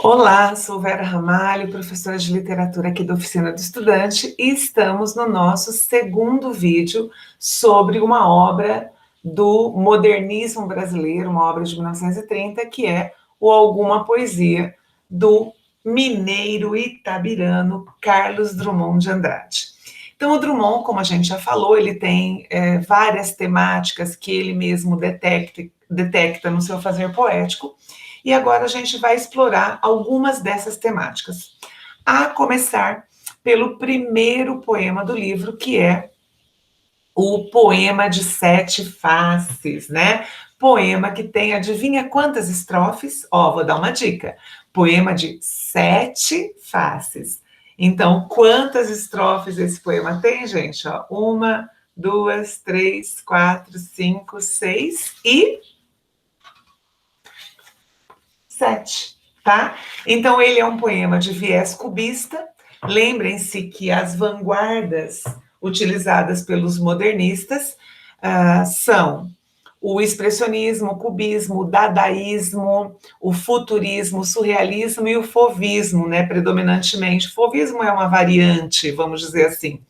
Olá, sou Vera Ramalho, professora de literatura aqui da Oficina do Estudante, e estamos no nosso segundo vídeo sobre uma obra do modernismo brasileiro, uma obra de 1930, que é o Alguma Poesia, do mineiro itabirano Carlos Drummond de Andrade. Então, o Drummond, como a gente já falou, ele tem várias temáticas que ele mesmo detecta no seu fazer poético, e agora a gente vai explorar algumas dessas temáticas. A começar pelo primeiro poema do livro, que é o Poema de Sete Faces, né? Poema que tem, adivinha quantas estrofes? Ó, vou dar uma dica. Poema de sete faces. Então, quantas estrofes esse poema tem, gente? Ó, uma, duas, três, quatro, cinco, seis e 7, tá? Então, ele é um poema de viés cubista. Lembrem-se que as vanguardas utilizadas pelos modernistas são o expressionismo, o cubismo, o dadaísmo, o futurismo, o surrealismo e o fauvismo, né, predominantemente. O fauvismo é uma variante, vamos dizer assim.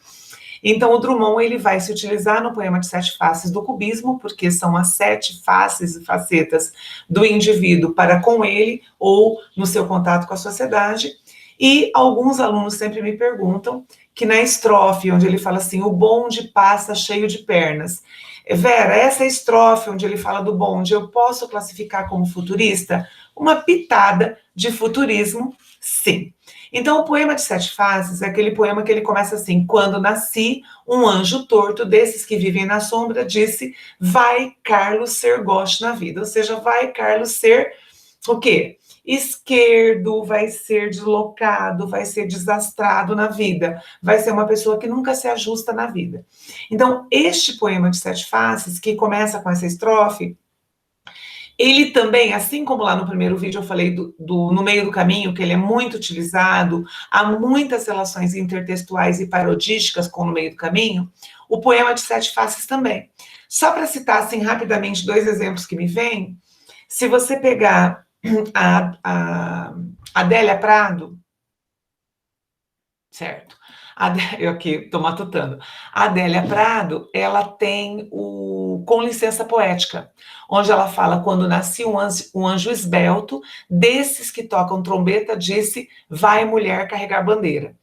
Então, o Drummond ele vai se utilizar no poema de sete faces do cubismo, porque são as sete faces e facetas do indivíduo para com ele ou no seu contato com a sociedade. E alguns alunos sempre me perguntam que na estrofe, onde ele fala assim, o bonde passa cheio de pernas. Vera, essa estrofe onde ele fala do bonde, eu posso classificar como futurista? Uma pitada de futurismo, sim. Então, o poema de sete faces é aquele poema que ele começa assim: quando nasci, um anjo torto desses que vivem na sombra disse, vai Carlos ser goste na vida. Ou seja, vai Carlos ser o quê? Esquerdo, vai ser deslocado, vai ser desastrado na vida, vai ser uma pessoa que nunca se ajusta na vida. Então, este poema de sete faces, que começa com essa estrofe, ele também, assim como lá no primeiro vídeo eu falei no meio do caminho, que ele é muito utilizado, há muitas relações intertextuais e parodísticas com no meio do caminho, o poema de sete faces também. Só para citar assim rapidamente dois exemplos que me vêm, se você pegar a Adélia Prado, certo? Eu aqui estou matutando. A Adélia Prado, ela tem o Com Licença Poética, onde ela fala, quando nasci um anjo esbelto, desses que tocam trombeta, disse, vai mulher carregar bandeira.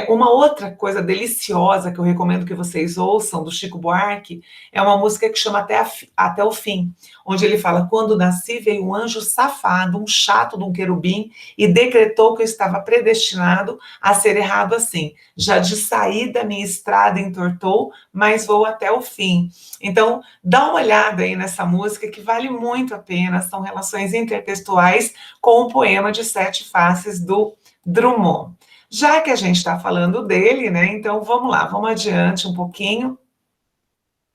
Uma outra coisa deliciosa que eu recomendo que vocês ouçam, do Chico Buarque, é uma música que chama Até o Fim, onde ele fala, quando nasci veio um anjo safado, um chato de um querubim, e decretou que eu estava predestinado a ser errado assim. Já de saída minha estrada entortou, mas vou até o fim. Então, dá uma olhada aí nessa música que vale muito a pena, são relações intertextuais com o poema de Sete Faces do Drummond. Já que a gente está falando dele, né, então vamos lá, vamos adiante um pouquinho,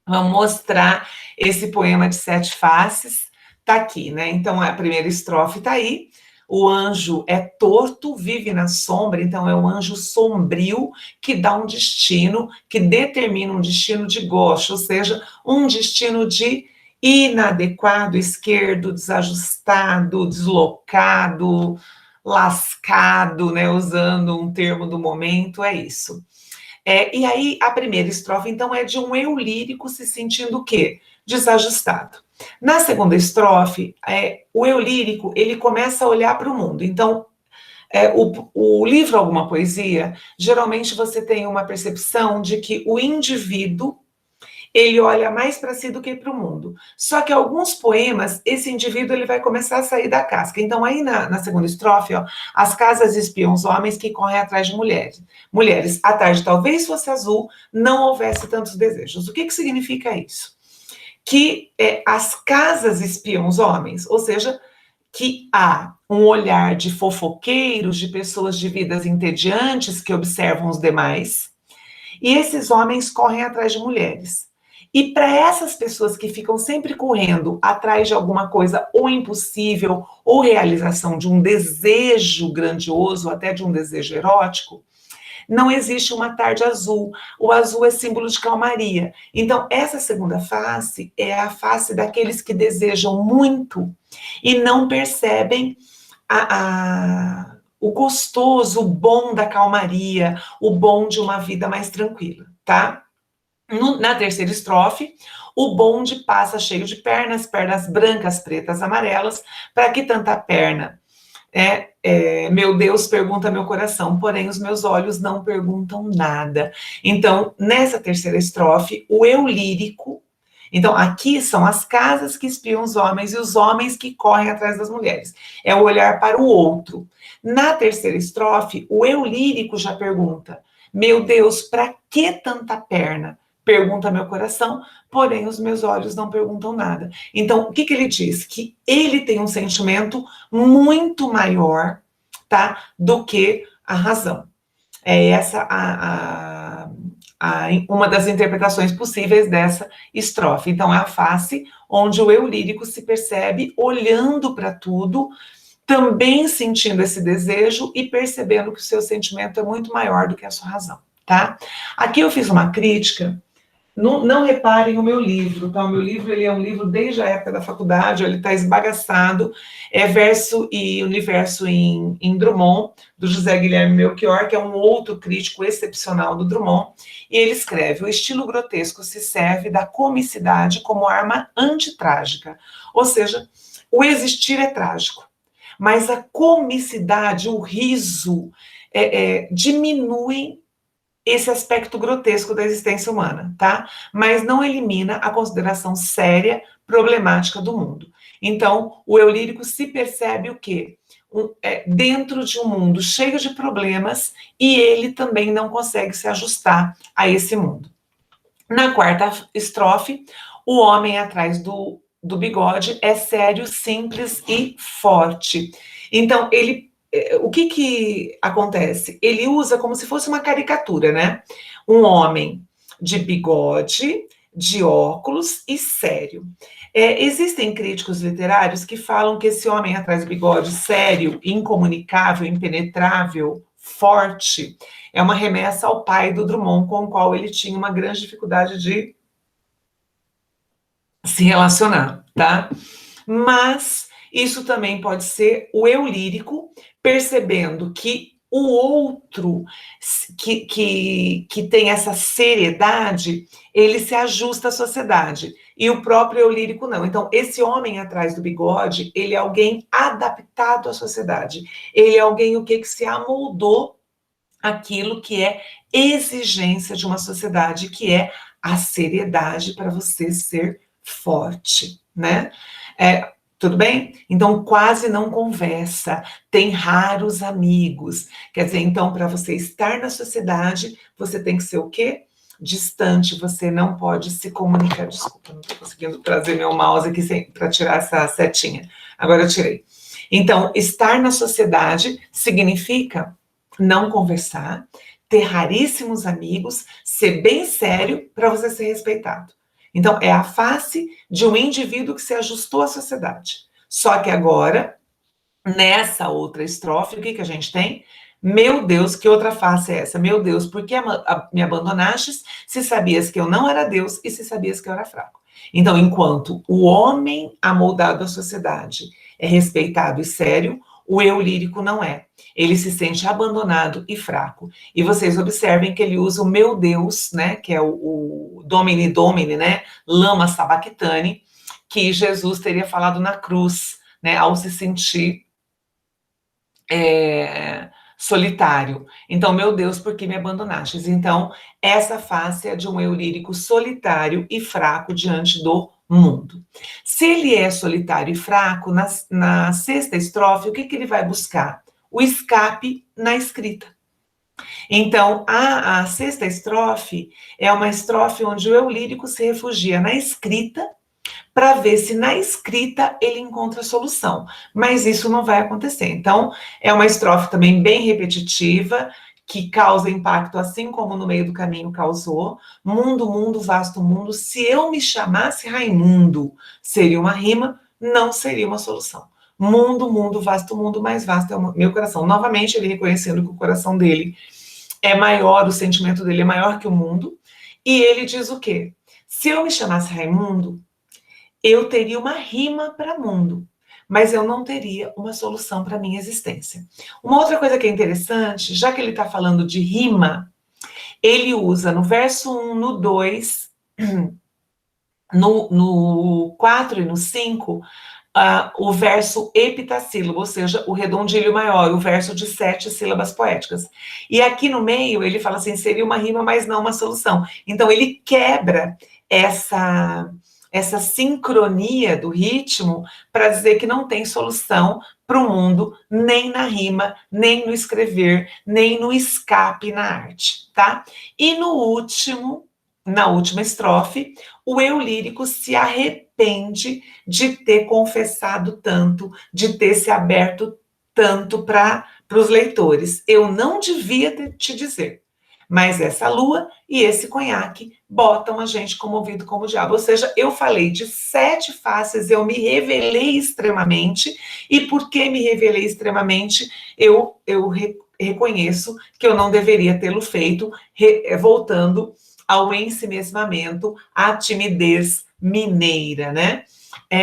vamos mostrar esse poema de sete faces, tá aqui, né, então a primeira estrofe tá aí, o anjo é torto, vive na sombra, então é um anjo sombrio que dá um destino, que determina um destino de gauche, ou seja, um destino de inadequado, esquerdo, desajustado, deslocado, lascado, né, usando um termo do momento, é isso. E aí, a primeira estrofe, então, é de um eu lírico se sentindo o quê? Desajustado. Na segunda estrofe, o eu lírico, ele começa a olhar para o mundo. Então, o livro Alguma Poesia, geralmente você tem uma percepção de que o indivíduo ele olha mais para si do que para o mundo. Só que alguns poemas, esse indivíduo ele vai começar a sair da casca. Então, aí na segunda estrofe, ó, as casas espiam os homens que correm atrás de mulheres. Mulheres, a tarde talvez fosse azul, não houvesse tantos desejos. O que significa isso? Que as casas espiam os homens, ou seja, que há um olhar de fofoqueiros, de pessoas de vidas entediantes que observam os demais, e esses homens correm atrás de mulheres. E para essas pessoas que ficam sempre correndo atrás de alguma coisa ou impossível, ou realização de um desejo grandioso, até de um desejo erótico, não existe uma tarde azul. O azul é símbolo de calmaria. Então, essa segunda face é a face daqueles que desejam muito e não percebem o gostoso, o bom da calmaria, o bom de uma vida mais tranquila, tá? Na terceira estrofe, o bonde passa cheio de pernas, pernas brancas, pretas, amarelas, para que tanta perna? Meu Deus, pergunta meu coração, porém os meus olhos não perguntam nada. Então, nessa terceira estrofe, o eu lírico. Então, aqui são as casas que espiam os homens e os homens que correm atrás das mulheres. É o olhar para o outro. Na terceira estrofe, o eu lírico já pergunta: meu Deus, para que tanta perna? Pergunta meu coração, porém os meus olhos não perguntam nada. Então, o que ele diz? Que ele tem um sentimento muito maior, tá, do que a razão. É essa uma das interpretações possíveis dessa estrofe. Então, é a face onde o eu lírico se percebe olhando para tudo, também sentindo esse desejo e percebendo que o seu sentimento é muito maior do que a sua razão, tá? Aqui eu fiz uma crítica. Não reparem o meu livro, tá? O meu livro, ele é um livro desde a época da faculdade, ele está esbagaçado, é Verso e Universo em Drummond, do José Guilherme Melchior, que é um outro crítico excepcional do Drummond, e ele escreve: o estilo grotesco se serve da comicidade como arma antitrágica, ou seja, o existir é trágico, mas a comicidade, o riso, diminui esse aspecto grotesco da existência humana, tá? Mas não elimina a consideração séria, problemática do mundo. Então, o eu lírico se percebe o quê? Dentro de um mundo cheio de problemas e ele também não consegue se ajustar a esse mundo. Na quarta estrofe, o homem atrás do bigode é sério, simples e forte. Então, o que acontece? Ele usa como se fosse uma caricatura, né? Um homem de bigode, de óculos e sério. Existem críticos literários que falam que esse homem atrás do bigode, sério, incomunicável, impenetrável, forte, é uma remessa ao pai do Drummond, com o qual ele tinha uma grande dificuldade de se relacionar, tá? Mas isso também pode ser o eu lírico, percebendo que o outro que tem essa seriedade, ele se ajusta à sociedade, e o próprio eu lírico não. Então, esse homem atrás do bigode, ele é alguém adaptado à sociedade, ele é alguém que se amoldou aquilo que é exigência de uma sociedade, que é a seriedade para você ser forte, né? Tudo bem? Então, quase não conversa, tem raros amigos. Quer dizer, então, para você estar na sociedade, você tem que ser o quê? Distante, você não pode se comunicar. Desculpa, não estou conseguindo trazer meu mouse aqui para tirar essa setinha. Agora eu tirei. Então, estar na sociedade significa não conversar, ter raríssimos amigos, ser bem sério para você ser respeitado. Então, é a face de um indivíduo que se ajustou à sociedade. Só que agora, nessa outra estrofe, o que a gente tem? Meu Deus, que outra face é essa? Meu Deus, por que me abandonastes se sabias que eu não era Deus e se sabias que eu era fraco? Então, enquanto o homem amoldado à sociedade é respeitado e sério, o eu lírico não é. Ele se sente abandonado e fraco. E vocês observem que ele usa o meu Deus, né, que é o Domini Domini, né, Lama Sabachthani, que Jesus teria falado na cruz, né, ao se sentir solitário. Então, meu Deus, por que me abandonastes? Então, essa face é de um eu lírico solitário e fraco diante do mundo. Se ele é solitário e fraco, na sexta estrofe, o que ele vai buscar? O escape na escrita. Então, a sexta estrofe é uma estrofe onde o eu lírico se refugia na escrita para ver se na escrita ele encontra a solução. Mas isso não vai acontecer. Então, é uma estrofe também bem repetitiva, que causa impacto, assim como no meio do caminho causou. Mundo, mundo, vasto mundo, se eu me chamasse Raimundo, seria uma rima, não seria uma solução. Mundo, mundo, vasto mundo, mais vasto é o meu coração. Novamente, ele reconhecendo que o coração dele é maior, o sentimento dele é maior que o mundo, e ele diz o quê? Se eu me chamasse Raimundo, eu teria uma rima para mundo. mas eu não teria uma solução para a minha existência. Uma outra coisa que é interessante, já que ele está falando de rima, ele usa no verso 1, no 2, no 4 e no 5, o verso epitassílabo, ou seja, o redondilho maior, o verso de 7 sílabas poéticas. E aqui no meio ele fala assim, seria uma rima, mas não uma solução. Então ele quebra essa sincronia do ritmo para dizer que não tem solução para o mundo, nem na rima, nem no escrever, nem no escape na arte, tá? E na última estrofe, o eu lírico se arrepende de ter confessado tanto, de ter se aberto tanto para os leitores. Eu não devia te dizer, mas essa lua e esse conhaque botam a gente comovido como o diabo. Ou seja, eu falei de 7 faces, eu me revelei extremamente, e porque me revelei extremamente, eu reconheço que eu não deveria tê-lo feito, voltando ao ensimesmamento, à timidez mineira, né?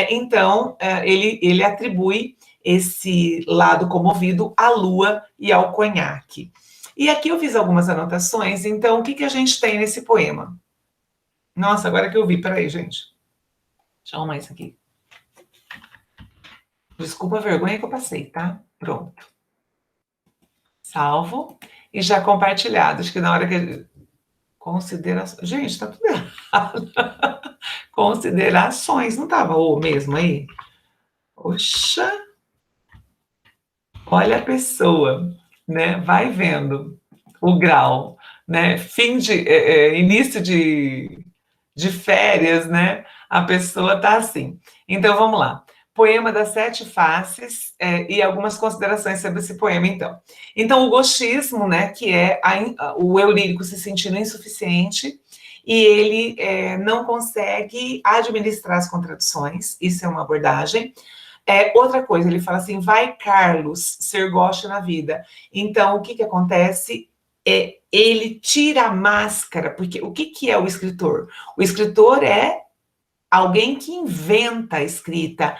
Então, ele atribui esse lado comovido à lua e ao conhaque. E aqui eu fiz algumas anotações, então o que a gente tem nesse poema? Nossa, agora que eu vi, peraí, gente. Deixa eu arrumar isso aqui. Desculpa a vergonha que eu passei, tá? Pronto. Salvo e já compartilhado. Acho que na hora que... Considerações. Gente, tá tudo errado. Considerações, não estava o mesmo aí? Poxa! Olha a pessoa, né? Vai vendo o grau, né? Início de férias, né? A pessoa tá assim. Então, vamos lá. Poema das 7 faces, e algumas considerações sobre esse poema, então. Então, o gauchismo, né? Que é o eu lírico se sentindo insuficiente, e ele não consegue administrar as contradições, isso é uma abordagem. Outra coisa, ele fala assim, vai Carlos, ser goste na vida. Então, o que acontece? Ele tira a máscara, porque o que é o escritor? O escritor é alguém que inventa a escrita,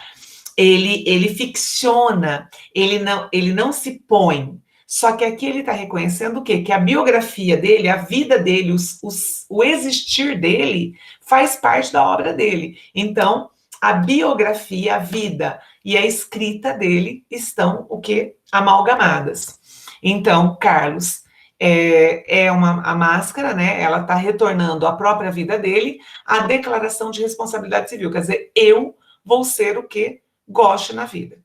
ele ficciona, ele não se põe. Só que aqui ele está reconhecendo o quê? Que a biografia dele, a vida dele, o existir dele faz parte da obra dele. Então, a biografia, a vida e a escrita dele estão o quê? Amalgamadas. Então, Carlos a máscara, né? Ela está retornando à própria vida dele, a declaração de responsabilidade civil. Quer dizer, eu vou ser o que goste na vida.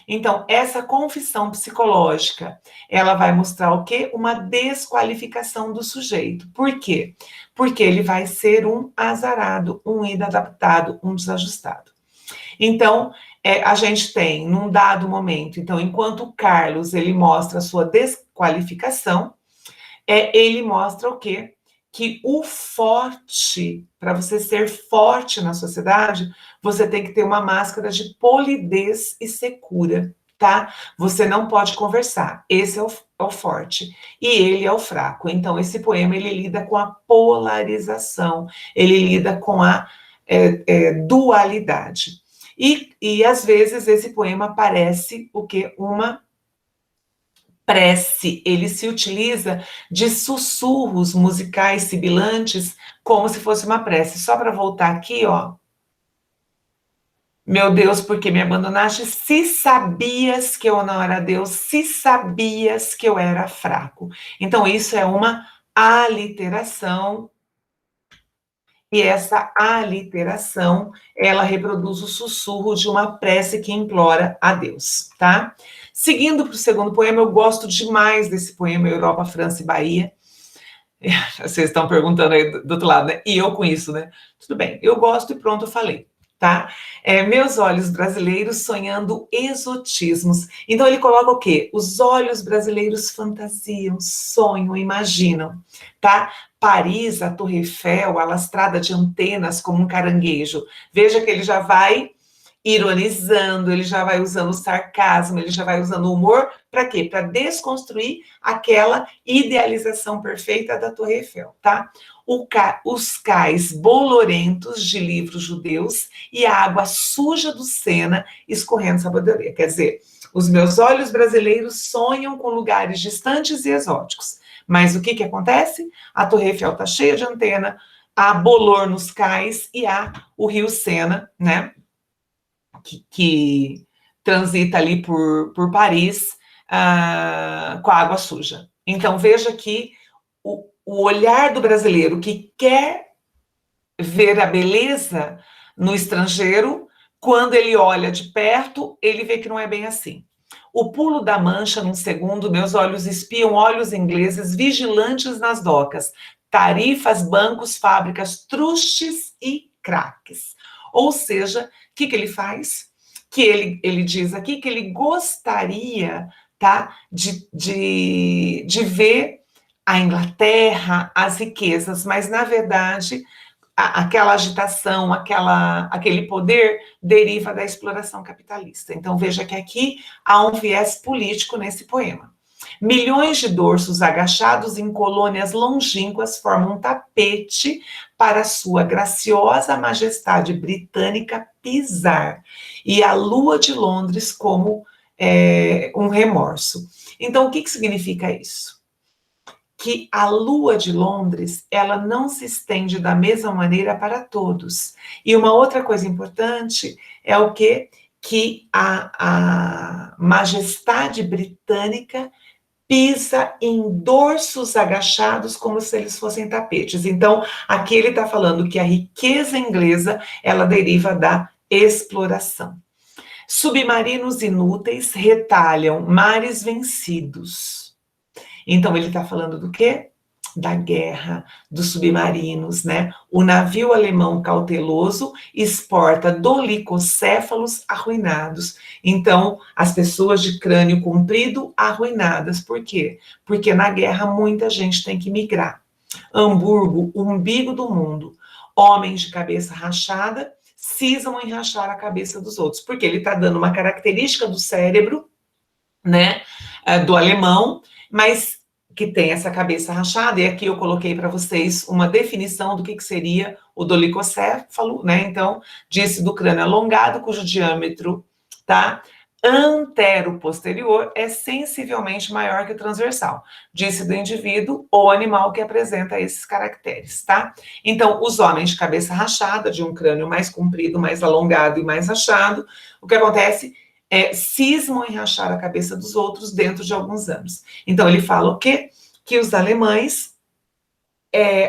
Então, essa confissão psicológica, ela vai mostrar o quê? Uma desqualificação do sujeito. Por quê? Porque ele vai ser um azarado, um inadaptado, um desajustado. Então, a gente tem, num dado momento, então, enquanto o Carlos, ele mostra a sua desqualificação, ele mostra o quê? Que o forte, para você ser forte na sociedade, você tem que ter uma máscara de polidez e secura, tá? Você não pode conversar, esse é o forte, e ele é o fraco. Então, esse poema, ele lida com a polarização, ele lida com a dualidade. E, às vezes, esse poema parece o quê? Uma prece, ele se utiliza de sussurros musicais sibilantes como se fosse uma prece. Só para voltar aqui, ó. Meu Deus, por que me abandonaste? Se sabias que eu não era Deus, se sabias que eu era fraco. Então, isso é uma aliteração, e essa aliteração, ela reproduz o sussurro de uma prece que implora a Deus, tá? Seguindo para o segundo poema, eu gosto demais desse poema, Europa, França e Bahia. Vocês estão perguntando aí do outro lado, né? E eu com isso, né? Tudo bem, eu gosto e pronto, eu falei, tá? Meus olhos brasileiros sonhando exotismos. Então ele coloca o quê? Os olhos brasileiros fantasiam, sonham, imaginam, tá? Paris, a Torre Eiffel, alastrada de antenas como um caranguejo. Veja que ele já vai ironizando, ele já vai usando o sarcasmo, ele já vai usando o humor, para quê? Para desconstruir aquela idealização perfeita da Torre Eiffel, tá? os cais bolorentos de livros judeus e a água suja do Sena escorrendo sabedoria. Quer dizer, os meus olhos brasileiros sonham com lugares distantes e exóticos. Mas o que acontece? A Torre Eiffel está cheia de antena, há bolor nos cais e há o rio Sena, né? Que transita ali por Paris com a água suja. Então, veja que o olhar do brasileiro que quer ver a beleza no estrangeiro, quando ele olha de perto, ele vê que não é bem assim. O pulo da Mancha, num segundo, meus olhos espiam olhos ingleses vigilantes nas docas, tarifas, bancos, fábricas, trustes e craques. Ou seja, o que ele faz? Que ele diz aqui que ele gostaria, tá, de ver a Inglaterra, as riquezas, mas, na verdade, aquela agitação, aquele poder deriva da exploração capitalista. Então, veja que aqui há um viés político nesse poema. Milhões de dorsos agachados em colônias longínquas formam um tapete para sua graciosa majestade britânica pisar, e a lua de Londres como um remorso. Então, o que significa isso? Que a lua de Londres, ela não se estende da mesma maneira para todos. E uma outra coisa importante é o quê? Que a majestade britânica pisa em dorsos agachados como se eles fossem tapetes. Então, aqui ele está falando que a riqueza inglesa, ela deriva da exploração. Submarinos inúteis retalham mares vencidos. Então, ele está falando do quê? Da guerra, dos submarinos, né? O navio alemão cauteloso exporta dolicocéfalos arruinados. Então, as pessoas de crânio comprido arruinadas. Por quê? Porque na guerra muita gente tem que migrar. Hamburgo, o umbigo do mundo. Homens de cabeça rachada cismam em rachar a cabeça dos outros. Porque ele está dando uma característica do cérebro, né? Do alemão, mas que tem essa cabeça rachada, e aqui eu coloquei para vocês uma definição do que seria o dolicocéfalo, né? Então, disse do crânio alongado, cujo diâmetro, tá? Antero-posterior é sensivelmente maior que o transversal. Disse do indivíduo ou animal que apresenta esses caracteres, tá? Então, os homens de cabeça rachada, de um crânio mais comprido, mais alongado e mais rachado, o que acontece cismam em rachar a cabeça dos outros dentro de alguns anos. Então, ele fala o quê? Que os alemães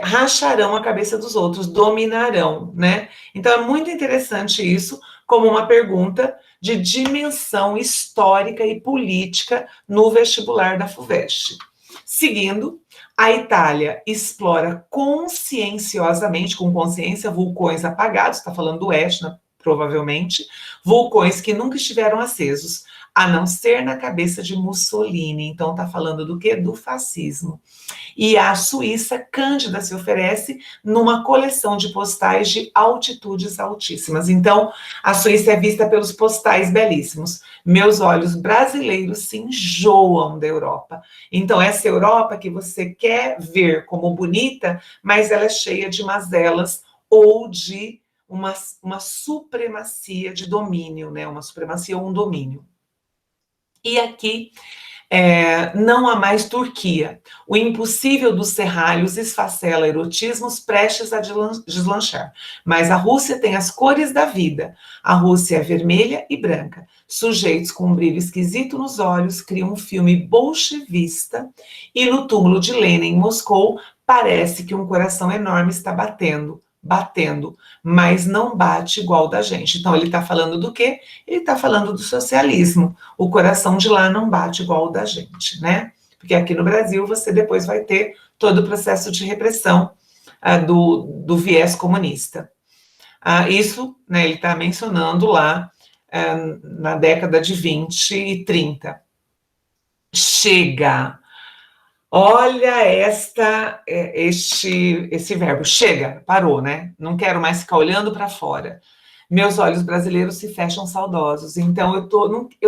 racharão a cabeça dos outros, dominarão, né? Então, é muito interessante isso como uma pergunta de dimensão histórica e política no vestibular da FUVEST. Seguindo, a Itália explora conscienciosamente, com consciência, vulcões apagados, está falando do Etna, provavelmente, vulcões que nunca estiveram acesos, a não ser na cabeça de Mussolini. Então, está falando do quê? Do fascismo. E a Suíça, Cândida se oferece numa coleção de postais de altitudes altíssimas. Então, a Suíça é vista pelos postais belíssimos. Meus olhos brasileiros se enjoam da Europa. Então, essa Europa que você quer ver como bonita, mas ela é cheia de mazelas ou de uma supremacia de domínio, né? Uma supremacia ou um domínio. E aqui não há mais Turquia. O impossível dos serralhos esfacela erotismos prestes a deslanchar. Mas a Rússia tem as cores da vida. A Rússia é vermelha e branca. Sujeitos com um brilho esquisito nos olhos criam um filme bolchevista e no túmulo de Lenin, em Moscou, parece que um coração enorme está batendo, mas não bate igual da gente. Então, ele está falando do quê? Ele está falando do socialismo. O coração de lá não bate igual o da gente, né? Porque aqui no Brasil você depois vai ter todo o processo de repressão do viés comunista. Isso, né, ele está mencionando lá na década de 20 e 30. Chega! Olha esse verbo, chega, parou, né? Não quero mais ficar olhando para fora. Meus olhos brasileiros se fecham saudosos. Então, eu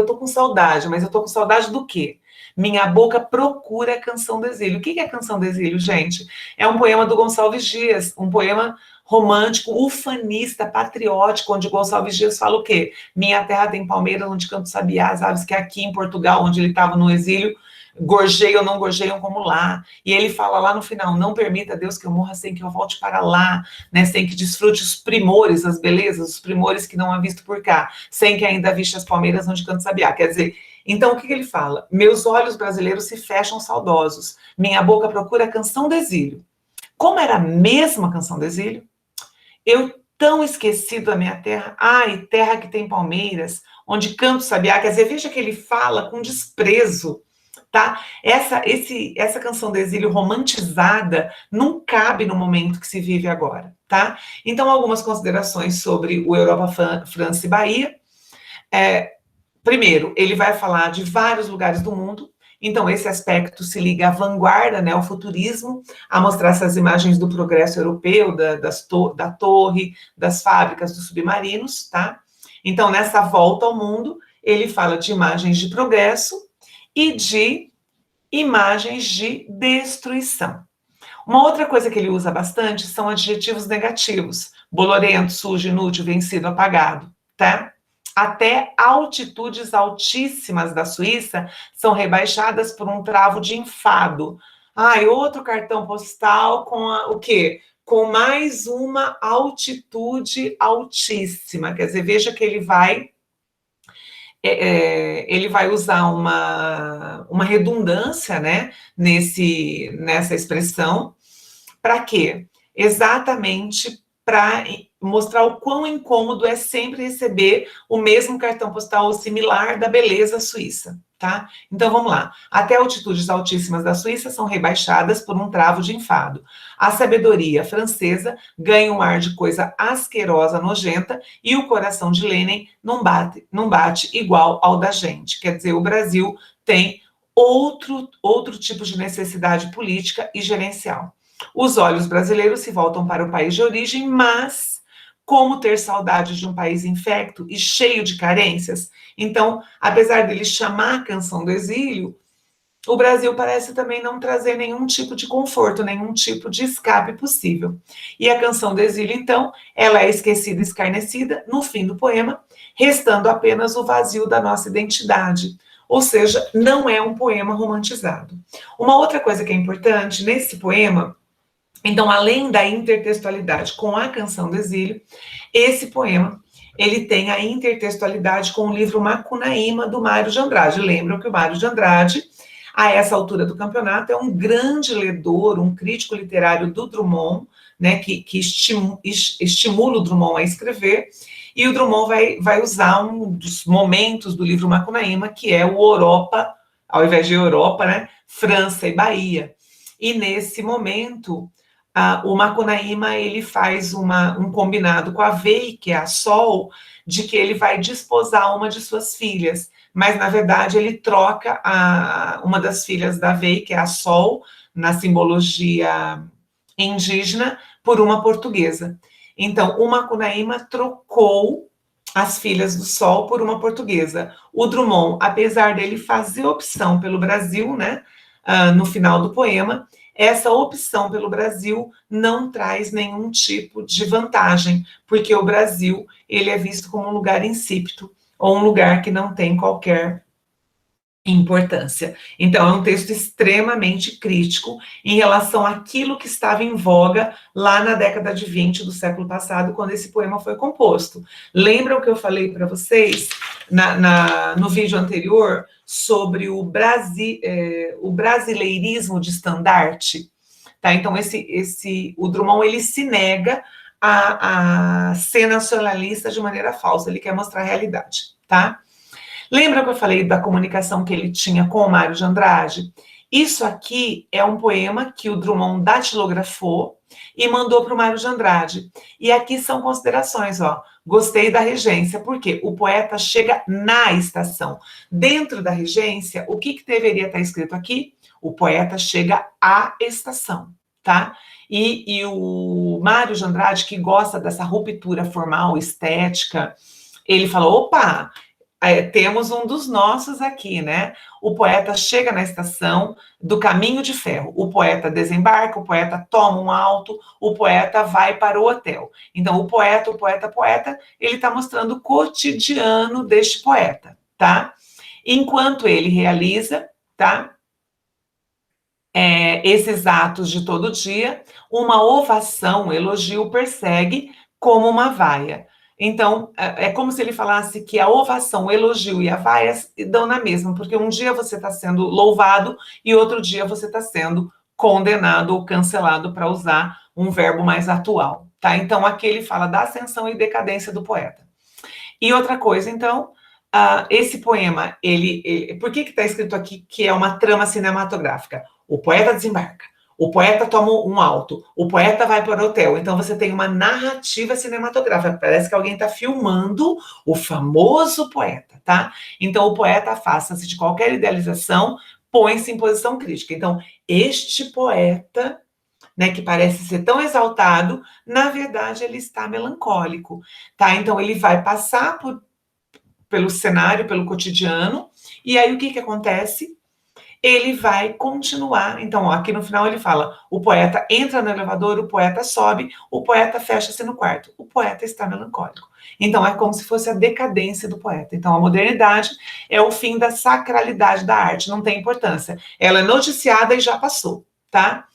tô com saudade, mas eu tô com saudade do quê? minha boca procura a canção do exílio. O que é a canção do exílio, gente? É um poema do Gonçalves Dias, um poema romântico, ufanista, patriótico, onde Gonçalves Dias fala o quê? Minha terra tem palmeiras, onde canto sabiá, as aves que aqui em Portugal, onde ele estava no exílio, gorjeiam ou não gorjeiam como lá. E ele fala lá no final, não permita, Deus, que eu morra sem que eu volte para lá, né? Sem que desfrute os primores, as belezas, os primores que não há visto por cá, sem que ainda viste as palmeiras onde canto sabiá. Quer dizer, então o que ele fala? Meus olhos brasileiros se fecham saudosos, minha boca procura a canção do exílio. Como era a mesma canção do exílio? Eu tão esquecido da minha terra, ai, terra que tem palmeiras, onde canto sabiá, quer dizer, veja que ele fala com desprezo, tá? Essa canção do exílio romantizada não cabe no momento que se vive agora, tá? Então, algumas considerações sobre o Europa, França e Bahia. Primeiro, ele vai falar de vários lugares do mundo, então esse aspecto se liga à vanguarda, né, ao futurismo, a mostrar essas imagens do progresso europeu, da torre, das fábricas, dos submarinos, tá? Então, nessa volta ao mundo, ele fala de imagens de progresso e de imagens de destruição. Uma outra coisa que ele usa bastante são adjetivos negativos, bolorento, sujo, inútil, vencido, apagado, tá? Até altitudes altíssimas da Suíça são rebaixadas por um travo de enfado. Outro cartão postal com o quê? Com mais uma altitude altíssima. Quer dizer, veja que ele vai usar uma redundância, né, nessa expressão. Para quê? Exatamente para mostrar o quão incômodo é sempre receber o mesmo cartão postal ou similar da beleza suíça, tá? Então vamos lá. Até altitudes altíssimas da Suíça são rebaixadas por um travo de enfado. A sabedoria francesa ganha um ar de coisa asquerosa, nojenta, e o coração de Lenin não bate igual ao da gente. Quer dizer, o Brasil tem outro tipo de necessidade política e gerencial. Os olhos brasileiros se voltam para o país de origem, mas como ter saudade de um país infecto e cheio de carências? Então, apesar dele chamar a canção do exílio, o Brasil parece também não trazer nenhum tipo de conforto, nenhum tipo de escape possível. E a canção do exílio, então, ela é esquecida e escarnecida no fim do poema, restando apenas o vazio da nossa identidade. Ou seja, não é um poema romantizado. Uma outra coisa que é importante nesse poema, então, além da intertextualidade com a canção do exílio, esse poema, ele tem a intertextualidade com o livro Macunaíma, do Mário de Andrade. Lembram que o Mário de Andrade, a essa altura do campeonato, é um grande ledor, um crítico literário do Drummond, né, que estimula o Drummond a escrever, e o Drummond vai usar um dos momentos do livro Macunaíma, que é o Europa, ao invés de Europa, né, França e Bahia. E nesse momento, o Macunaíma, ele faz um combinado com a Vei, que é a Sol, de que ele vai desposar uma de suas filhas, mas na verdade ele troca uma das filhas da Vei, que é a Sol, na simbologia indígena, por uma portuguesa. Então, o Macunaíma trocou as filhas do Sol por uma portuguesa. O Drummond, apesar dele fazer opção pelo Brasil, né, no final do poema, essa opção pelo Brasil não traz nenhum tipo de vantagem, porque o Brasil, ele é visto como um lugar insípido, ou um lugar que não tem qualquer importância. Então, é um texto extremamente crítico em relação àquilo que estava em voga lá na década de 20 do século passado, quando esse poema foi composto. Lembram que eu falei para vocês, no vídeo anterior, sobre o brasileirismo de estandarte? Tá? Então, o Drummond, ele se nega a ser nacionalista de maneira falsa, ele quer mostrar a realidade, tá? Lembra que eu falei da comunicação que ele tinha com o Mário de Andrade? Isso aqui é um poema que o Drummond datilografou e mandou para o Mário de Andrade. E aqui são considerações, ó. Gostei da regência, porque o poeta chega na estação. Dentro da regência, o que deveria estar escrito aqui? O poeta chega à estação, tá? E o Mário de Andrade, que gosta dessa ruptura formal, estética, ele falou, opa, temos um dos nossos aqui, né? O poeta chega na estação do caminho de ferro, o poeta desembarca, o poeta toma um alto, o poeta vai para o hotel. Então, o poeta, ele está mostrando o cotidiano deste poeta, tá? Enquanto ele realiza, tá? Esses atos de todo dia, uma ovação, um elogio o persegue como uma vaia. Então, é como se ele falasse que a ovação, o elogio e a vaia dão na mesma, porque um dia você está sendo louvado e outro dia você está sendo condenado ou cancelado, para usar um verbo mais atual, tá? Então, aqui ele fala da ascensão e decadência do poeta. E outra coisa, então, esse poema, por que está escrito aqui que é uma trama cinematográfica? O poeta desembarca, o poeta toma um alto, o poeta vai para o hotel. Então você tem uma narrativa cinematográfica, parece que alguém está filmando o famoso poeta, tá? Então o poeta afasta-se de qualquer idealização, põe-se em posição crítica. Então, este poeta, né, que parece ser tão exaltado, na verdade ele está melancólico, tá? Então ele vai passar pelo cenário, pelo cotidiano, e aí o que acontece? Ele vai continuar. Então, aqui no final ele fala: o poeta entra no elevador, o poeta sobe, o poeta fecha-se no quarto. O poeta está melancólico. Então, é como se fosse a decadência do poeta. Então, a modernidade é o fim da sacralidade da arte, não tem importância. Ela é noticiada e já passou, tá?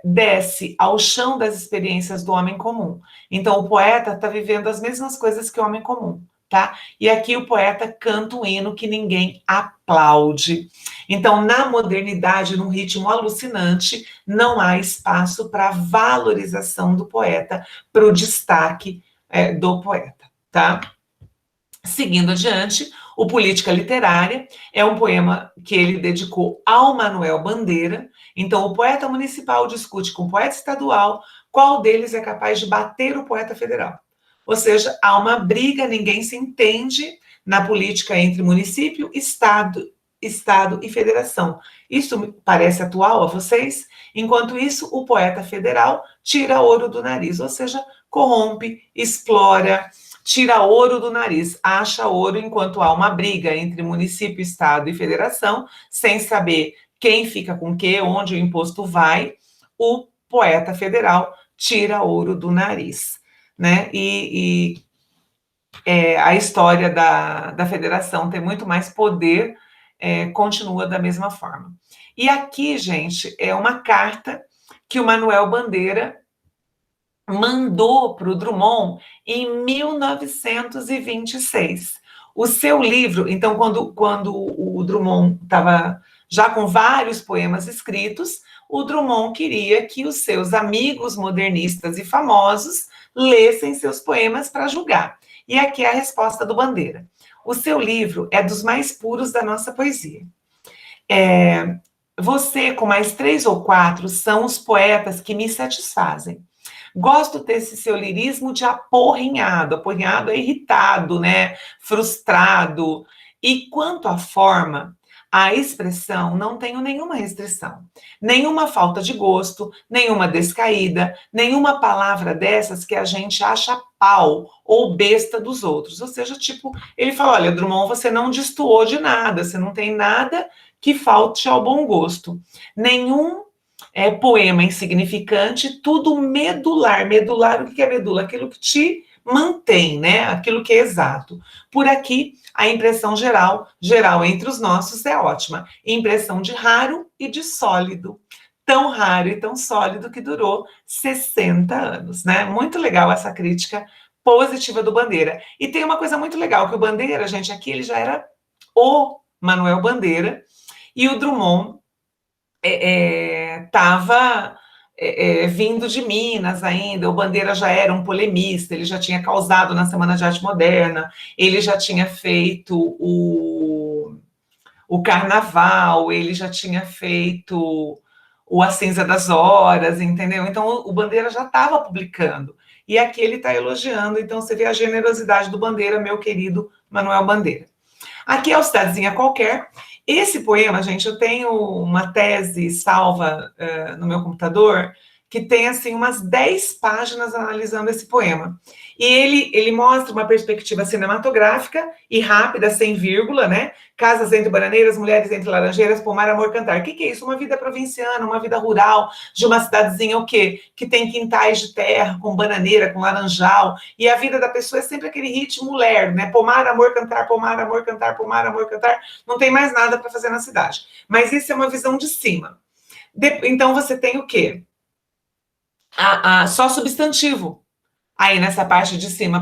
Desce ao chão das experiências do homem comum. Então, o poeta está vivendo as mesmas coisas que o homem comum, tá? E aqui o poeta canta um hino que ninguém aplaude. Então, na modernidade, num ritmo alucinante, não há espaço para valorização do poeta, para o destaque do poeta, tá? Seguindo adiante, o Política Literária é um poema que ele dedicou ao Manuel Bandeira. Então, o poeta municipal discute com o poeta estadual qual deles é capaz de bater o poeta federal. Ou seja, há uma briga, ninguém se entende na política entre município, estado e federação. Isso parece atual a vocês? Enquanto isso, o poeta federal tira ouro do nariz, ou seja, corrompe, explora, tira ouro do nariz, acha ouro enquanto há uma briga entre município, estado e federação, sem saber quem fica com o quê, onde o imposto vai, o poeta federal tira ouro do nariz, né? A história da federação ter muito mais poder continua da mesma forma. E aqui, gente, é uma carta que o Manuel Bandeira mandou para o Drummond em 1926. O seu livro, então, quando o Drummond estava já com vários poemas escritos, o Drummond queria que os seus amigos modernistas e famosos lessem seus poemas para julgar. E aqui é a resposta do Bandeira. O seu livro é dos mais puros da nossa poesia. Você, com mais 3 ou 4, são os poetas que me satisfazem. Gosto desse seu lirismo de aporrinhado. Aporrinhado é irritado, né? Frustrado. E quanto à forma, a expressão, não tenho nenhuma restrição. Nenhuma falta de gosto, nenhuma descaída, nenhuma palavra dessas que a gente acha pau ou besta dos outros. Ou seja, tipo, ele fala: olha, Drummond, você não destoou de nada, você não tem nada que falte ao bom gosto. Nenhum poema insignificante, tudo medular. Medular, o que é medula? Aquilo que te mantém, né? Aquilo que é exato. Por aqui, a impressão geral entre os nossos é ótima. Impressão de raro e de sólido. Tão raro e tão sólido que durou 60 anos, né? Muito legal essa crítica positiva do Bandeira. E tem uma coisa muito legal, que o Bandeira, gente, aqui ele já era o Manuel Bandeira, e o Drummond estava vindo de Minas ainda. O Bandeira já era um polemista, ele já tinha causado na Semana de Arte Moderna, ele já tinha feito o Carnaval, ele já tinha feito o A Cinza das Horas, entendeu? Então o Bandeira já estava publicando, e aqui ele está elogiando. Então você vê a generosidade do Bandeira, meu querido Manuel Bandeira. Aqui é o Cidadezinha Qualquer. Esse poema, gente, eu tenho uma tese salva no meu computador, que tem assim umas 10 páginas analisando esse poema. E ele mostra uma perspectiva cinematográfica e rápida, sem vírgula, né? Casas entre bananeiras, mulheres entre laranjeiras, pomar, amor, cantar. O que é isso? Uma vida provinciana, uma vida rural, de uma cidadezinha, o quê? Que tem quintais de terra, com bananeira, com laranjal, e a vida da pessoa é sempre aquele ritmo lerdo, né? Pomar, amor, cantar, pomar, amor, cantar, pomar, amor, cantar. Não tem mais nada para fazer na cidade. Mas isso é uma visão de cima. Então você tem o quê? Só substantivo. Aí nessa parte de cima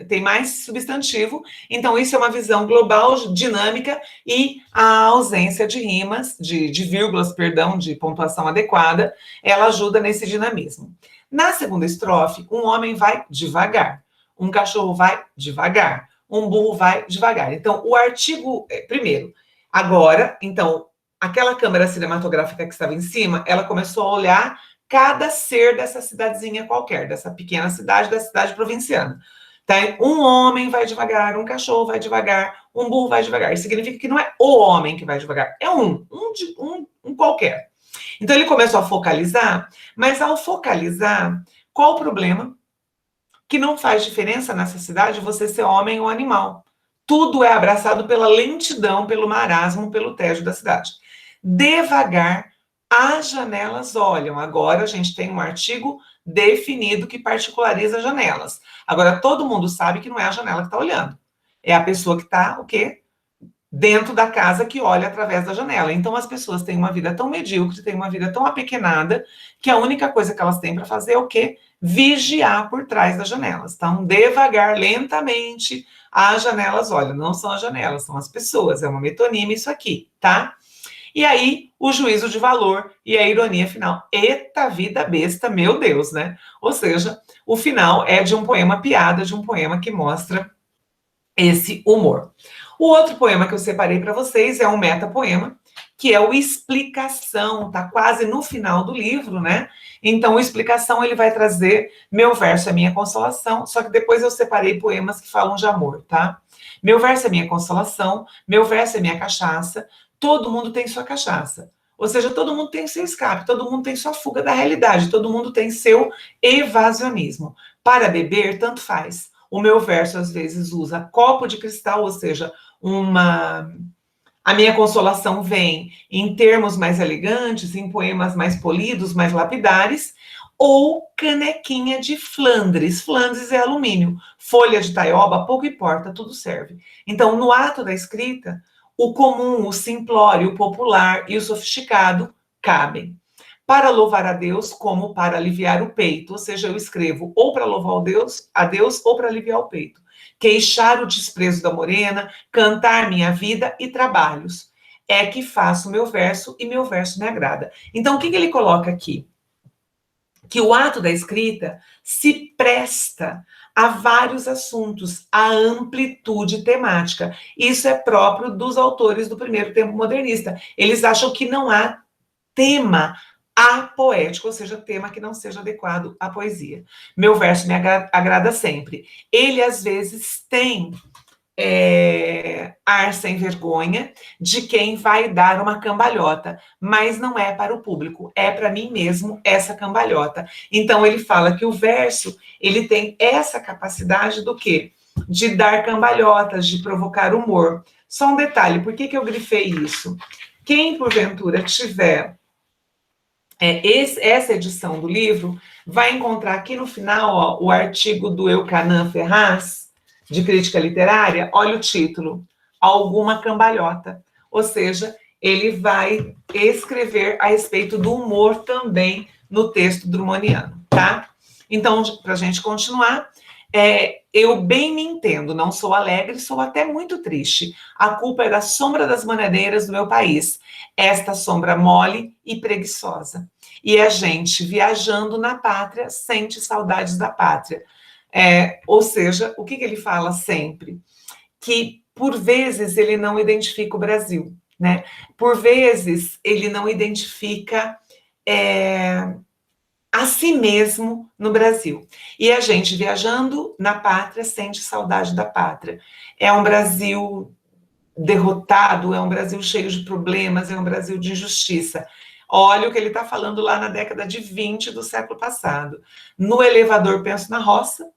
tem mais substantivo, então isso é uma visão global, dinâmica, e a ausência de rimas, de vírgulas, perdão, de pontuação adequada, ela ajuda nesse dinamismo. Na segunda estrofe, um homem vai devagar, um cachorro vai devagar, um burro vai devagar. Então, o artigo, primeiro, agora, então, aquela câmera cinematográfica que estava em cima, ela começou a olhar cada ser dessa cidadezinha qualquer, dessa pequena cidade, da cidade provinciana. Tá? Um homem vai devagar, um cachorro vai devagar, um burro vai devagar. Isso significa que não é o homem que vai devagar, é um qualquer. Então ele começou a focalizar, mas ao focalizar, qual o problema? Que não faz diferença nessa cidade você ser homem ou animal. Tudo é abraçado pela lentidão, pelo marasmo, pelo tédio da cidade. Devagar, as janelas olham. Agora a gente tem um artigo definido que particulariza janelas. Agora todo mundo sabe que não é a janela que está olhando. É a pessoa que está, o quê? Dentro da casa, que olha através da janela. Então as pessoas têm uma vida tão medíocre, têm uma vida tão apequenada, que a única coisa que elas têm para fazer é o quê? Vigiar por trás das janelas. Então, devagar, lentamente, as janelas olham. Não são as janelas, são as pessoas. É uma metonímia isso aqui, tá? E aí, o juízo de valor e a ironia final. Eita vida besta, meu Deus, né? Ou seja, o final é de um poema piada, de um poema que mostra esse humor. O outro poema que eu separei para vocês é um metapoema, que é o Explicação, tá quase no final do livro, né? Então, o Explicação, ele vai trazer meu verso é minha consolação, só que depois eu separei poemas que falam de amor, tá? Meu verso é minha consolação, meu verso é minha cachaça, todo mundo tem sua cachaça. Ou seja, todo mundo tem seu escape, todo mundo tem sua fuga da realidade, todo mundo tem seu evasionismo. Para beber, tanto faz. O meu verso, às vezes, usa copo de cristal, ou seja, a minha consolação vem em termos mais elegantes, em poemas mais polidos, mais lapidares, ou canequinha de Flandres. Flandres é alumínio. Folha de taioba, pouco importa, tudo serve. Então, no ato da escrita, o comum, o simplório, o popular e o sofisticado cabem. Para louvar a Deus, como para aliviar o peito. Ou seja, eu escrevo ou para louvar a Deus ou para aliviar o peito. Queixar o desprezo da morena, cantar minha vida e trabalhos. É que faço meu verso e meu verso me agrada. Então, o que ele coloca aqui? Que o ato da escrita se presta a vários assuntos, a amplitude temática. Isso é próprio dos autores do primeiro tempo modernista. Eles acham que não há tema apoético, ou seja, tema que não seja adequado à poesia. Meu verso me agrada sempre. Ele, às vezes, tem ar sem vergonha de quem vai dar uma cambalhota, mas não é para o público, é para mim mesmo essa cambalhota. Então ele fala que o verso, ele tem essa capacidade do quê? De dar cambalhotas, de provocar humor. Só um detalhe, por que eu grifei isso? Quem porventura tiver essa edição do livro, vai encontrar aqui no final, ó, o artigo do Eucanã Ferraz, de crítica literária. Olha o título, Alguma Cambalhota. Ou seja, ele vai escrever a respeito do humor também no texto drummoniano, tá? Então, para a gente continuar, eu bem me entendo, não sou alegre, sou até muito triste. A culpa é da sombra das bananeiras do meu país, esta sombra mole e preguiçosa. E a gente, viajando na pátria, sente saudades da pátria. Ou seja, o que ele fala sempre? Que, por vezes, ele não identifica o Brasil, né? Por vezes, ele não identifica a si mesmo no Brasil. E a gente, viajando na pátria, sente saudade da pátria. É um Brasil derrotado, é um Brasil cheio de problemas, é um Brasil de injustiça. Olha o que ele está falando lá na década de 20 do século passado. No elevador penso na roça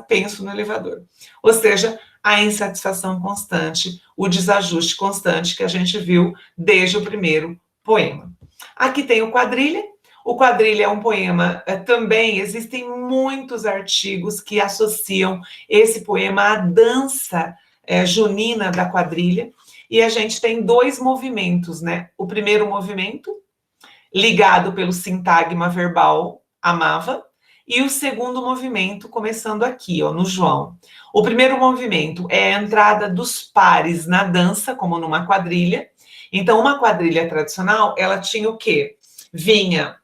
penso no elevador. Ou seja, a insatisfação constante, o desajuste constante que a gente viu desde o primeiro poema. Aqui tem o Quadrilha. O Quadrilha é um poema, também existem muitos artigos que associam esse poema à dança junina da quadrilha, e a gente tem 2 movimentos, né? O primeiro movimento, ligado pelo sintagma verbal amava, e o segundo movimento, começando aqui, ó, no João. O primeiro movimento é a entrada dos pares na dança, como numa quadrilha. Então, uma quadrilha tradicional, ela tinha o quê? Vinha,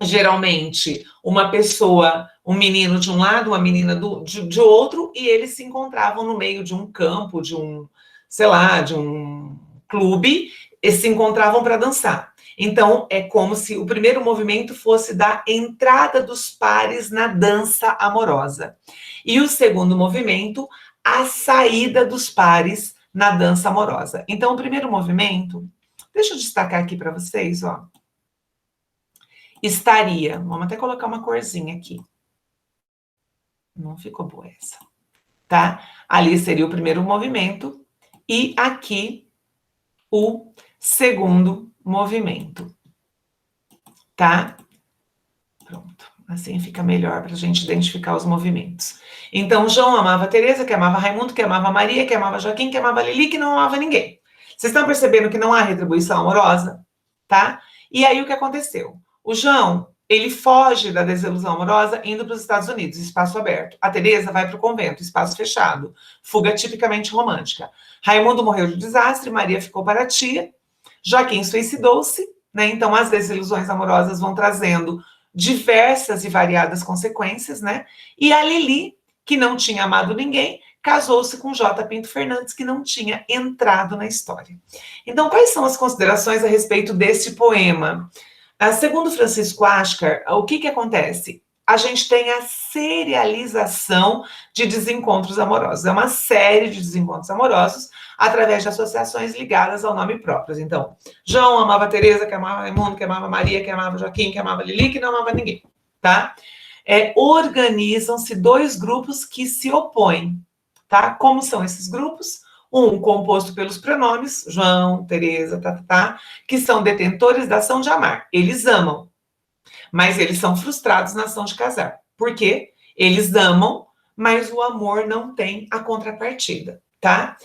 geralmente, uma pessoa, um menino de um lado, uma menina de outro, e eles se encontravam no meio de um campo, de um, sei lá, de um clube, e se encontravam para dançar. Então, é como se o primeiro movimento fosse da entrada dos pares na dança amorosa. E o segundo movimento, a saída dos pares na dança amorosa. Então, o primeiro movimento, deixa eu destacar aqui para vocês, ó. Estaria, vamos até colocar uma corzinha aqui. Não ficou boa essa, tá? Ali seria o primeiro movimento e aqui o segundo movimento, tá? Pronto, assim fica melhor para a gente identificar os movimentos. Então, João amava Teresa, que amava Raimundo, que amava Maria, que amava Joaquim, que amava Lili, que não amava ninguém. Vocês estão percebendo que não há retribuição amorosa, tá? E aí o que aconteceu? O João, ele foge da desilusão amorosa indo para os Estados Unidos, espaço aberto. A Teresa vai para o convento, espaço fechado. Fuga tipicamente romântica. Raimundo morreu de desastre, Maria ficou para a tia. Joaquim suicidou-se, né? Então as desilusões amorosas vão trazendo diversas e variadas consequências, né? E a Lili, que não tinha amado ninguém, casou-se com J. Pinto Fernandes, que não tinha entrado na história. Então, quais são as considerações a respeito desse poema? Segundo Francisco Ascar, o que acontece? A gente tem a serialização de desencontros amorosos. É uma série de desencontros amorosos através de associações ligadas ao nome próprio. Então, João amava Teresa, que amava Raimundo, que amava Maria, que amava Joaquim, que amava Lili, que não amava ninguém, tá? Organizam-se 2 grupos que se opõem, tá? Como são esses grupos? Um composto pelos pronomes, João, Teresa, que são detentores da ação de amar. Eles amam, mas eles são frustrados na ação de casar. Por quê? Eles amam, mas o amor não tem a contrapartida, tá?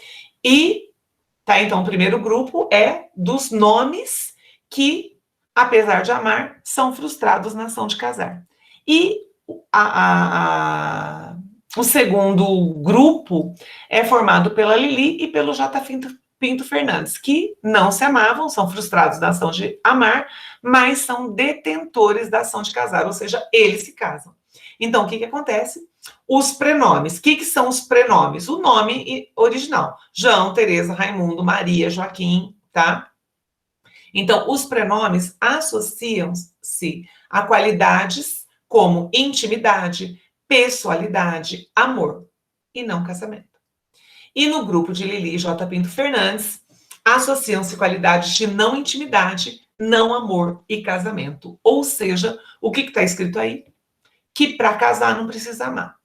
Então, o primeiro grupo é dos nomes que, apesar de amar, são frustrados na ação de casar. E o segundo grupo é formado pela Lili e pelo J. Pinto Fernandes, que não se amavam, são frustrados na ação de amar, mas são detentores da ação de casar, ou seja, eles se casam. Então, o que acontece? Os prenomes. O que são os prenomes? O nome original. João, Teresa, Raimundo, Maria, Joaquim, tá? Então, os prenomes associam-se a qualidades como intimidade, pessoalidade, amor, e não casamento. E no grupo de Lili e J. Pinto Fernandes, associam-se qualidades de não intimidade, não amor e casamento. Ou seja, o que está escrito aí? Que para casar não precisa amar,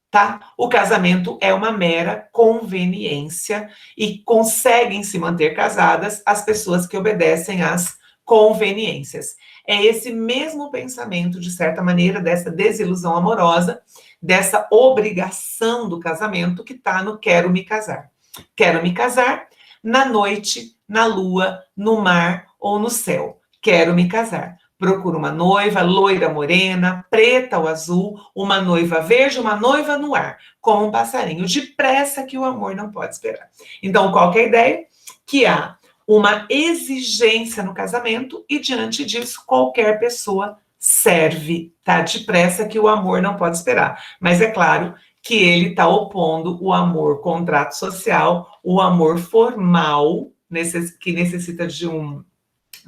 tá? O casamento é uma mera conveniência e conseguem se manter casadas as pessoas que obedecem às conveniências. É esse mesmo pensamento, de certa maneira, dessa desilusão amorosa, dessa obrigação do casamento que está no quero me casar. Quero me casar na noite, na lua, no mar ou no céu. Quero me casar. Procura uma noiva, loira, morena, preta ou azul, uma noiva verde, uma noiva no ar, como um passarinho, depressa que o amor não pode esperar. Então, qual que é a ideia? Que há uma exigência no casamento e, diante disso, qualquer pessoa serve, tá? Depressa que o amor não pode esperar. Mas é claro que ele está opondo o amor contrato social, o amor formal, que necessita de um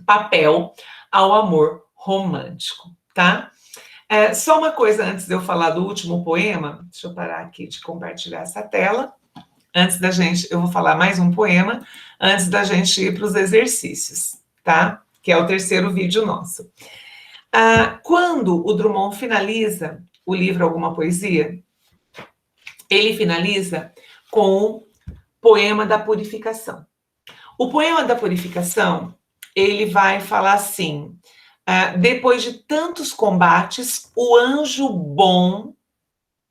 papel, ao amor romântico, tá? Só uma coisa antes de eu falar do último poema, deixa eu parar aqui de compartilhar essa tela. Eu vou falar mais um poema, antes da gente ir para os exercícios, tá? que é o terceiro vídeo nosso. Quando o Drummond finaliza o livro Alguma Poesia, ele finaliza com o Poema da Purificação. O Poema da Purificação, ele vai falar assim: depois de tantos combates, o anjo bom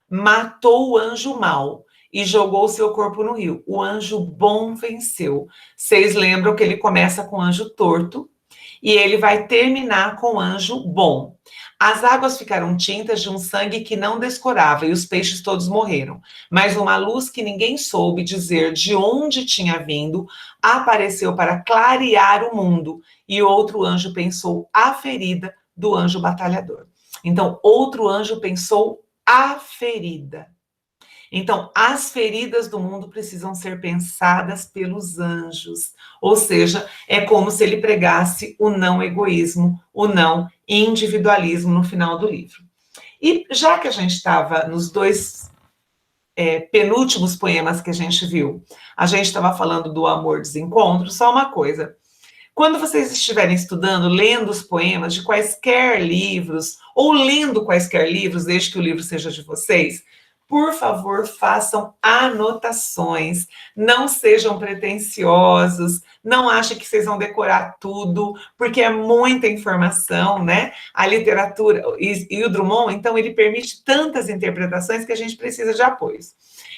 matou o anjo mau e jogou seu corpo no rio. O anjo bom venceu. Vocês lembram que ele começa com o anjo torto e ele vai terminar com o anjo bom. As águas ficaram tintas de um sangue que não descorava e os peixes todos morreram. Mas uma luz que ninguém soube dizer de onde tinha vindo apareceu para clarear o mundo. E outro anjo pensou a ferida do anjo batalhador. Então, outro anjo pensou a ferida. Então, as feridas do mundo precisam ser pensadas pelos anjos. Ou seja, é como se ele pregasse o não egoísmo, o não individualismo no final do livro. E já que a gente estava nos dois penúltimos poemas que a gente viu, a gente estava falando do amor desencontro, só uma coisa. Quando vocês estiverem estudando, lendo os poemas de quaisquer livros, ou lendo quaisquer livros, desde que o livro seja de vocês, por favor, façam anotações, não sejam pretensiosos, não achem que vocês vão decorar tudo, porque é muita informação, né? A literatura e o Drummond, então, ele permite tantas interpretações que a gente precisa de apoios.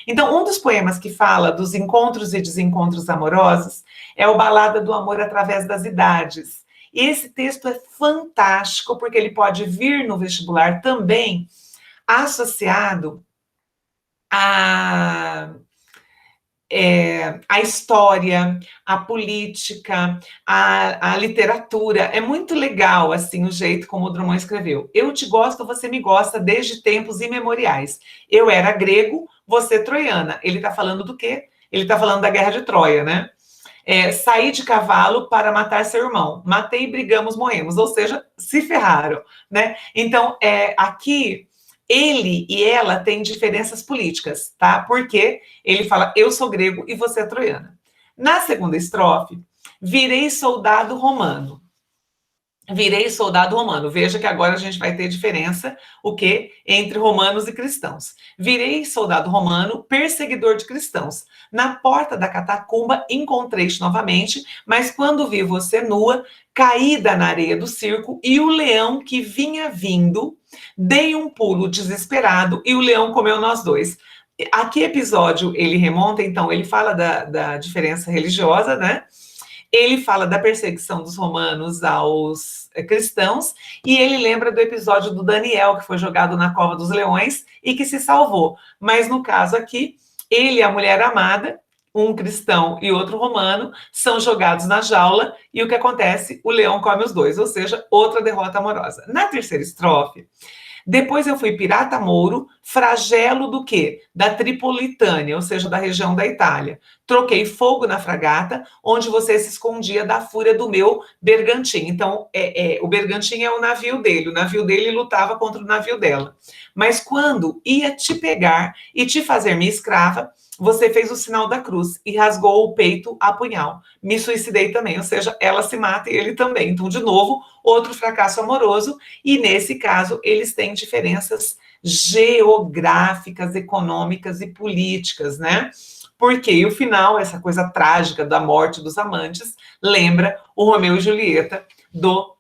Então, um dos poemas que fala dos encontros e desencontros amorosos é o Balada do Amor através das Idades. E esse texto é fantástico, porque ele pode vir no vestibular também associado a história, a política, a literatura. É muito legal, assim, o jeito como o Drummond escreveu. Eu te gosto, você me gosta desde tempos imemoriais. Eu era grego, você troiana. Ele está falando do quê? Ele está falando da Guerra de Troia, né? Saí de cavalo para matar seu irmão. Matei, brigamos, morremos. Ou seja, se ferraram, né? Então, aqui ele e ela têm diferenças políticas, tá? Porque ele fala, eu sou grego e você é troiana. Na segunda estrofe, virei soldado romano. Virei soldado romano. Veja que agora a gente vai ter diferença, o quê? Entre romanos e cristãos. Virei soldado romano, perseguidor de cristãos. Na porta da catacumba encontrei-te novamente, mas quando vi você nua, caída na areia do circo, e o leão que vinha vindo, dei um pulo desesperado e o leão comeu nós dois. A que episódio ele remonta? Então, ele fala da diferença religiosa, né? Ele fala da perseguição dos romanos aos cristãos, e ele lembra do episódio do Daniel, que foi jogado na cova dos leões e que se salvou. Mas no caso aqui, ele e a mulher amada, um cristão e outro romano, são jogados na jaula, e o que acontece? O leão come os dois, ou seja, outra derrota amorosa. Na terceira estrofe, depois eu fui pirata mouro, flagelo do quê? Da Tripolitânia, ou seja, da região da Itália. Troquei fogo na fragata, onde você se escondia da fúria do meu bergantim. Então, o bergantim é o navio dele lutava contra o navio dela. Mas quando ia te pegar e te fazer minha escrava, você fez o sinal da cruz e rasgou o peito a punhal. Me suicidei também, ou seja, ela se mata e ele também. Então, de novo, outro fracasso amoroso, e nesse caso, eles têm diferenças geográficas, econômicas e políticas, né? Porque o final, essa coisa trágica da morte dos amantes, lembra o Romeu e Julieta do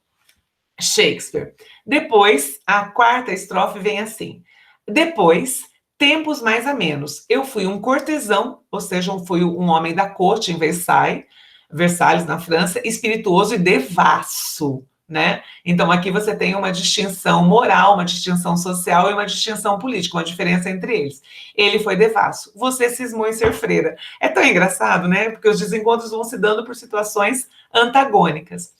Shakespeare. Depois, a quarta estrofe vem assim. Depois, tempos mais amenos, eu fui um cortesão, ou seja, fui um homem da corte em Versalhes, na França, espirituoso e devasso, né? Então, aqui você tem uma distinção moral, uma distinção social e uma distinção política, uma diferença entre eles. Ele foi devasso, você cismou em ser freira. É tão engraçado, né? Porque os desencontros vão se dando por situações antagônicas.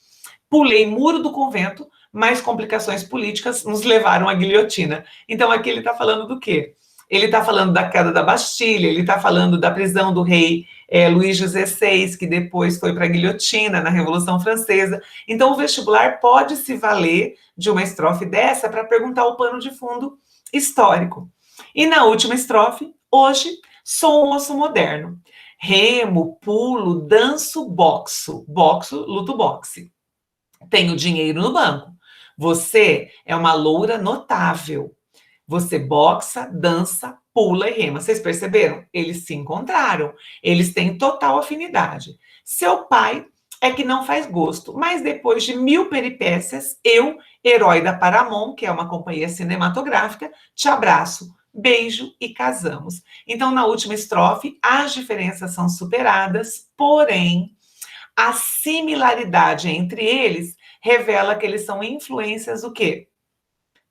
Pulei muro do convento, mas complicações políticas nos levaram à guilhotina. Então, aqui ele está falando do quê? Ele está falando da queda da Bastilha, ele está falando da prisão do rei Luís XVI, que depois foi para a guilhotina na Revolução Francesa. Então, o vestibular pode se valer de uma estrofe dessa para perguntar o pano de fundo histórico. E na última estrofe, hoje, sou um moço moderno. Remo, pulo, danço, boxo. Boxo, luto boxe. tenho dinheiro no banco. Você é uma loura notável. Você boxa, dança, pula e rema. Vocês perceberam? Eles se encontraram. Eles têm total afinidade. Seu pai é que não faz gosto, mas depois de 1000 peripécias, eu, herói da Paramount, que é uma companhia cinematográfica, te abraço, beijo e casamos. Então, na última estrofe, as diferenças são superadas, porém, a similaridade entre eles revela que eles são influências do quê?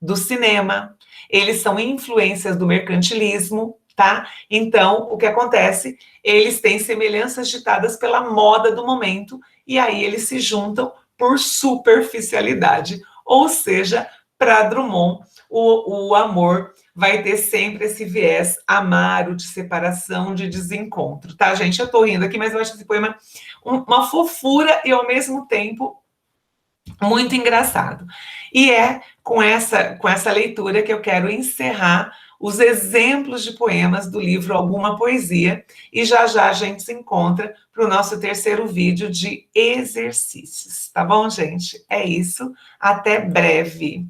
Do cinema, eles são influências do mercantilismo, tá? Então, o que acontece? Eles têm semelhanças ditadas pela moda do momento, e aí eles se juntam por superficialidade. Ou seja, para Drummond, o amor vai ter sempre esse viés amaro, de separação, de desencontro, tá, gente? Eu tô rindo aqui, mas eu acho esse poema uma fofura e, ao mesmo tempo, muito engraçado. E é com essa leitura que eu quero encerrar os exemplos de poemas do livro Alguma Poesia, e já já a gente se encontra para o nosso terceiro vídeo de exercícios, tá bom, gente? É isso, até breve.